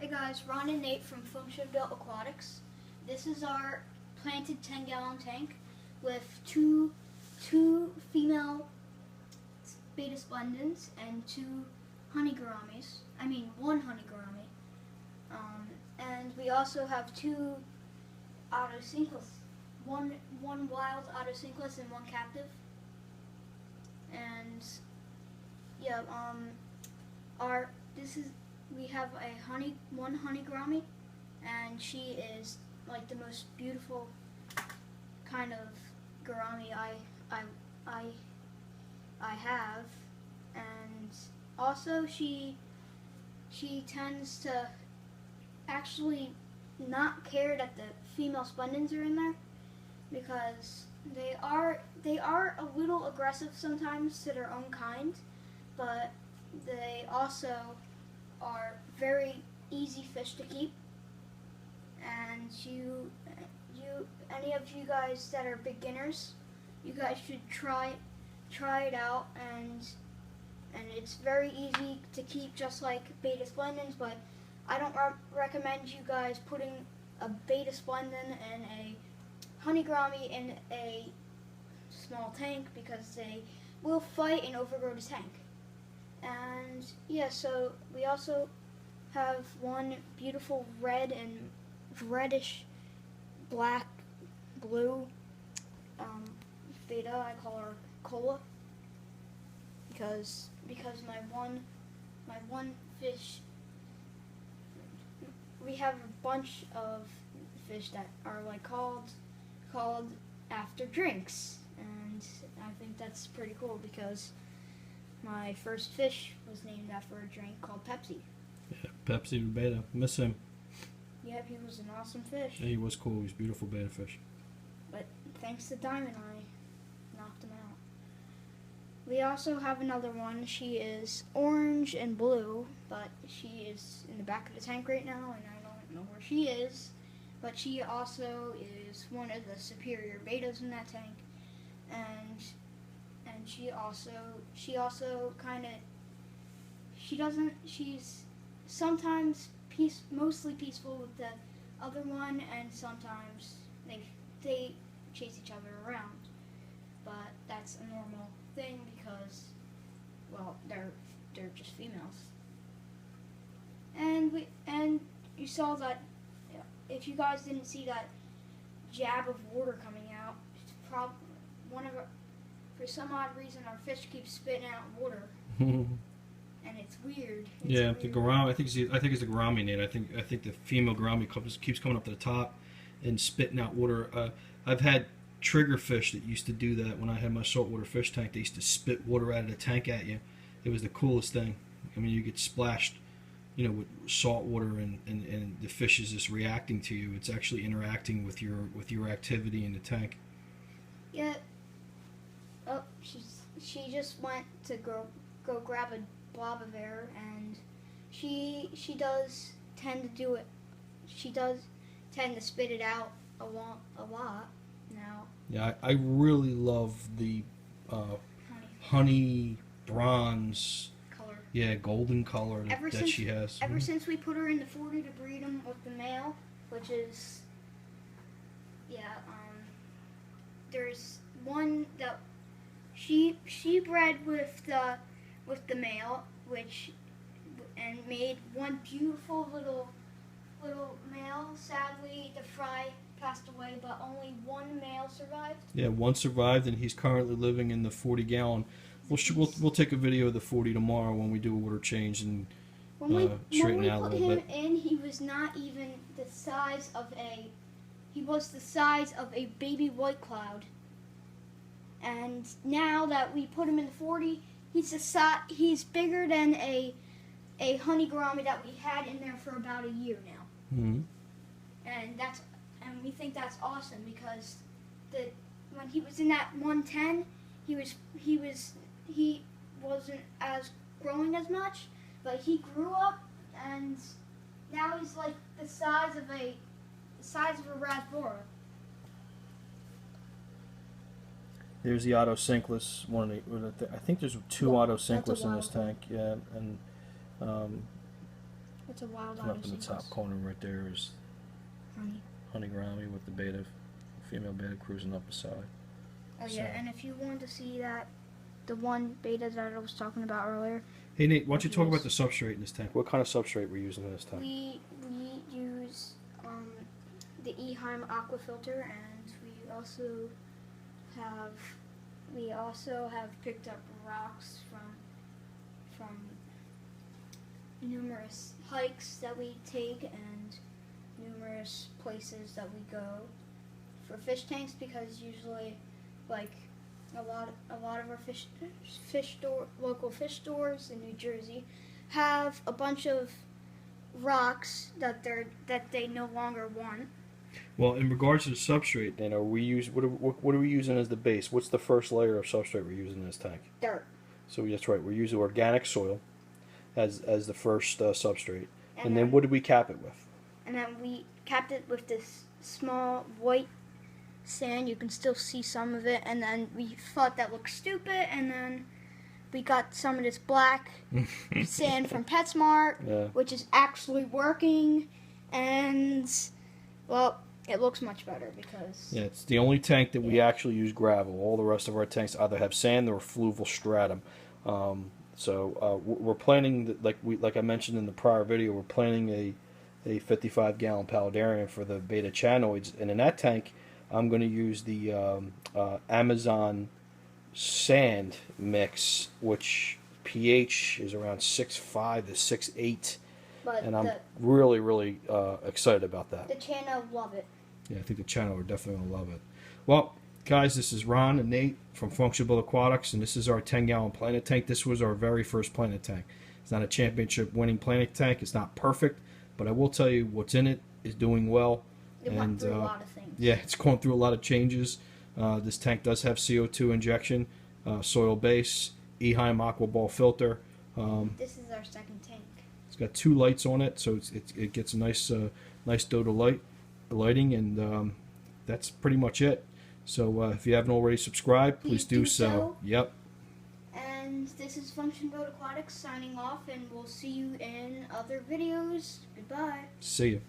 Hey guys, Ron and Nate from FunctionBuilt-Aquatics. This is our planted 10-gallon tank with two female beta splendens and one honey gourami. And we also have two autosynclus, one wild autosynclus and one captive. And yeah, we have one honey gourami, and she is like the most beautiful kind of gourami I have, and also she tends to actually not care that the female splendens are in there, because they are a little aggressive sometimes to their own kind, but they also are very easy fish to keep. And any of you guys that are beginners, you guys should try it out, and it's very easy to keep, just like beta splendens. But I don't recommend you guys putting a beta splendens and a honey gourami in a small tank, because they will fight and overgrow the tank. And yeah, so we also have one beautiful red and reddish black blue beta. I call her Cola, because my one fish, we have a bunch of fish that are like called after drinks, and I think that's pretty cool, because my first fish was named after a drink called Pepsi. Yeah, Pepsi Beta. Miss him. Yep, he was an awesome fish. Yeah, he was cool. He was a beautiful beta fish. But thanks to Diamond, I knocked him out. We also have another one. She is orange and blue, but she is in the back of the tank right now, and I don't know where she is. But she also is one of the superior betas in that tank, and she's sometimes mostly peaceful with the other one, and sometimes they chase each other around. But that's a normal thing, because, well, they're just females. And you saw that, if you guys didn't see that jab of water coming out, it's probably for some odd reason our fish keeps spitting out water. And it's weird. Yeah, the gourami. I think it's the gourami, Nate. I think the female gourami keeps coming up to the top and spitting out water. I've had triggerfish that used to do that when I had my saltwater fish tank. They used to spit water out of the tank at you. It was the coolest thing. I mean, you get splashed, with salt water, and the fish is just reacting to you. It's actually interacting with your activity in the tank. Yeah. Oh, she just went to go grab a blob of air, and she does tend to do it. She does tend to spit it out a lot now. Yeah, I really love the honey bronze color. Yeah, golden color that she has. Ever since we put her in the 40 to breed them with the male, which is, there's one that she bred with the male, and made one beautiful little male. Sadly, the fry passed away, but only one male survived. Yeah, one survived, and he's currently living in the 40-gallon. We'll take a video of the 40 tomorrow when we do a water change and straighten out a little bit. When we put him in, he was not even the size of he was the size of a baby white cloud. And now that we put him in the 40, he's bigger than a honey gourami that we had in there for about a year now. Mm-hmm. And we think that's awesome, because when he was in that 110, he wasn't as growing as much, but he grew up, and now he's like the size of a raspberry. There's the autosynclus. I think there's two autosynclus in this tank. Yeah, and What's a wild And up item in the top sequence? corner right there is Honey. honey gourami with the beta, female beta cruising up the side. Oh So- yeah, and if you want to see that, the one beta that I was talking about earlier, Hey Nate, why don't you talk Yes. about the substrate in this tank? What kind of substrate we're using in this tank? we use the Eheim aqua filter, and we also have picked up rocks from numerous hikes that we take and numerous places that we go for fish tanks, because usually, like, a lot of our local fish stores in New Jersey have a bunch of rocks that they no longer want. Well, in regards to the substrate, then what are we using as the base? What's the first layer of substrate we're using in this tank? Dirt. So that's right, we're using organic soil as the first substrate, and then what did we cap it with? And then we capped it with this small white sand. You can still see some of it, and then we thought that looked stupid, and then we got some of this black sand from PetSmart, Yeah. which is actually working, and well, it looks much better because Yeah, it's the only tank that we actually use gravel. All the rest of our tanks either have sand or fluval stratum. We're planning, like I mentioned in the prior video, we're planning a 55-gallon paludarium for the beta chanoids, and in that tank, I'm going to use the Amazon sand mix, which pH is around 6.5 to 6.8, but and I'm really excited about that. the channel love it. Yeah, I think the channel are definitely going to love it. Well, guys, this is Ron and Nate from FunctionBuilt-Aquatics, and this is our 10-gallon planet tank. This was our very first planet tank. It's not a championship-winning planet tank. It's not perfect, but I will tell you what's in it is doing well. It went through a lot of things. Yeah, it's going through a lot of changes. This tank does have CO2 injection, soil base, Eheim aqua ball filter. This is our second tank. It's got 2 lights on it, so it gets a nice dose of lighting, and that's pretty much it. So if you haven't already subscribed, please do so. Yep. And this is FunctionBuilt-Aquatics signing off, and we'll see you in other videos. Goodbye. See you.